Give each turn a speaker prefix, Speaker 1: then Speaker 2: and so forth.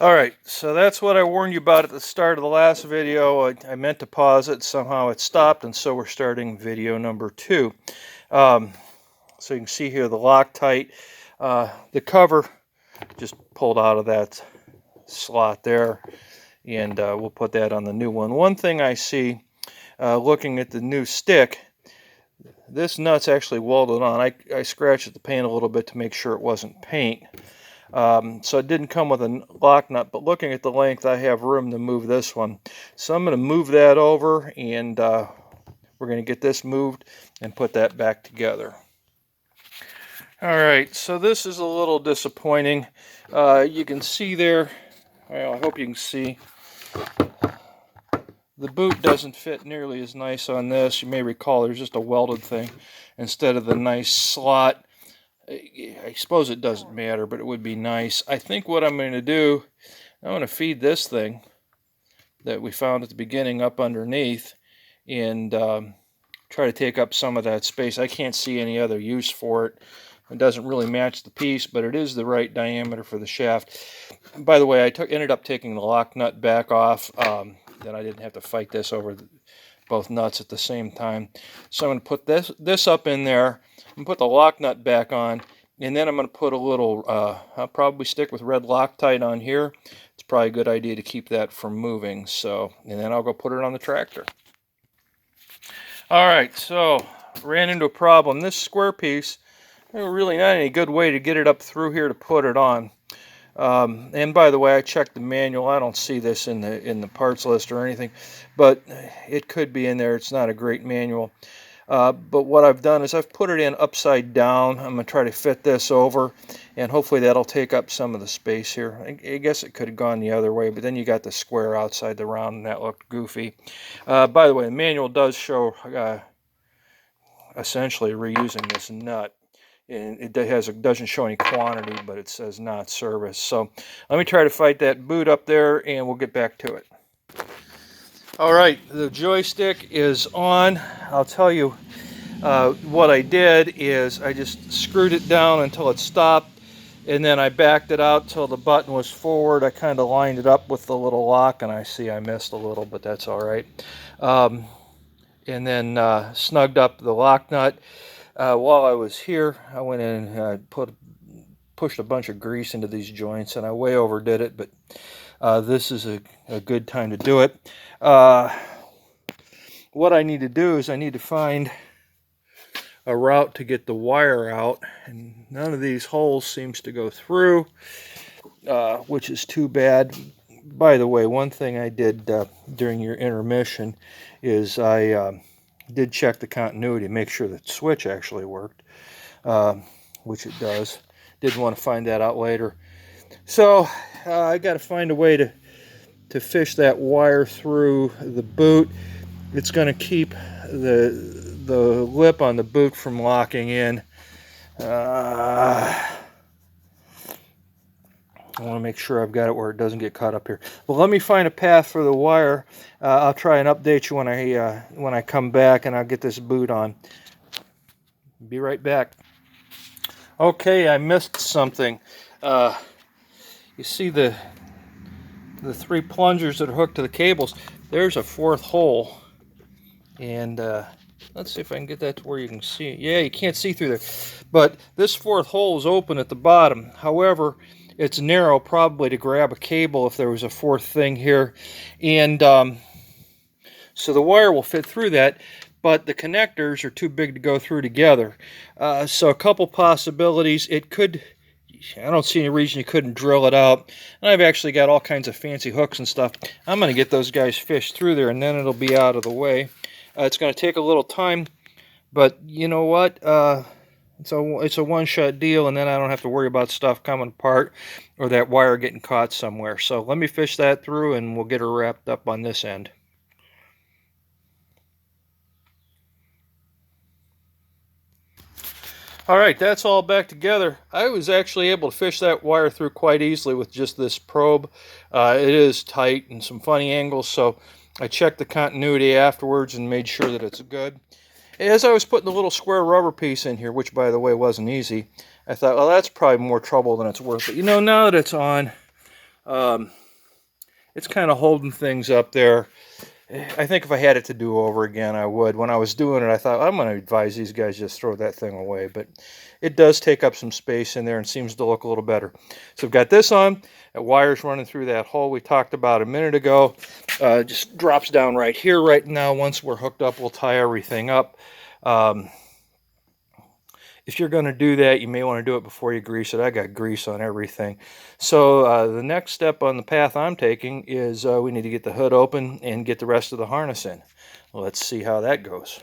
Speaker 1: Alright, so that's what I warned you about at the start of the last video. I meant to pause it, somehow it stopped, and so we're starting video number 2. So you can see here the Loctite, the cover just pulled out of that slot there, and we'll put that on the new one. One thing I see, looking at the new stick, this nut's actually welded on. I scratched at the paint a little bit to make sure it wasn't paint. So it didn't come with a lock nut, but looking at the length, I have room to move this one. So I'm going to move that over, and we're going to get this moved and put that back together. Alright, so this is a little disappointing. You can see there, well, I hope you can see, the boot doesn't fit nearly as nice on this. You may recall there's just a welded thing instead of the nice slot. I suppose it doesn't matter, but it would be nice. I think what I'm going to do, I'm going to feed this thing that we found at the beginning up underneath and try to take up some of that space. I can't see any other use for it. It doesn't really match the piece, but it is the right diameter for the shaft. By the way, I ended up taking the lock nut back off. Then I didn't have to fight this over both nuts at the same time. So I'm going to put this up in there. I'm going to put the lock nut back on, and then I'm going to put a little, I'll probably stick with red Loctite on here. It's probably a good idea to keep that from moving. So, and then I'll go put it on the tractor. Alright, so ran into a problem. This square piece, really not any good way to get it up through here to put it on. And by the way, I checked the manual. I don't see this in the parts list or anything, but it could be in there. It's not a great manual. But what I've done is I've put it in upside down. I'm going to try to fit this over, and hopefully that'll take up some of the space here. I guess it could have gone the other way, but then you got the square outside the round, and that looked goofy. By the way, the manual does show essentially reusing this nut. And it doesn't show any quantity, but it says not service. So let me try to fight that boot up there, and we'll get back to it. All right, the joystick is on. I'll tell you what I did is I just screwed it down until it stopped, and then I backed it out till the button was forward. I kind of lined it up with the little lock, and I see I missed a little, but that's all right. And then snugged up the lock nut. While I was here, I went in and pushed a bunch of grease into these joints, and I way overdid it, but this is a good time to do it. What I need to do is I need to find a route to get the wire out, and none of these holes seems to go through, which is too bad. By the way, one thing I did during your intermission is I did check the continuity, make sure the switch actually worked, which it does. Didn't want to find that out later. So I got to find a way to fish that wire through the boot. It's going to keep the lip on the boot from locking in. I want to make sure I've got it where it doesn't get caught up here. Well, let me find a path for the wire. I'll try and update you when I come back, and I'll get this boot on. Be right back. Okay, I missed something. You see the three plungers that are hooked to the cables. There's a fourth hole, and let's see if I can get that to where you can see. Yeah, you can't see through there, but this fourth hole is open at the bottom. However, it's narrow, probably to grab a cable if there was a fourth thing here. And so the wire will fit through that, but the connectors are too big to go through together. So a couple possibilities. It could, I don't see any reason you couldn't drill it out. And I've actually got all kinds of fancy hooks and stuff. I'm going to get those guys fished through there, and then it'll be out of the way. It's going to take a little time, but you know what? It's a one-shot deal, and then I don't have to worry about stuff coming apart or that wire getting caught somewhere. So let me fish that through, and we'll get her wrapped up on this end. Alright, that's all back together. I was actually able to fish that wire through quite easily with just this probe. It is tight and some funny angles, so I checked the continuity afterwards and made sure that it's good. As I was putting the little square rubber piece in here, which by the way wasn't easy, I thought, well, that's probably more trouble than it's worth. But you know, now that it's on, It's kind of holding things up there. I think if I had it to do over again, I would. When I was doing it, I thought, I'm going to advise these guys just throw that thing away. But it does take up some space in there and seems to look a little better. So I've got this on. That wire's running through that hole we talked about a minute ago. Just drops down right here right now. Once we're hooked up, we'll tie everything up. If you're going to do that, you may want to do it before you grease it. I got grease on everything. So the next step on the path I'm taking is we need to get the hood open and get the rest of the harness in. Let's see how that goes.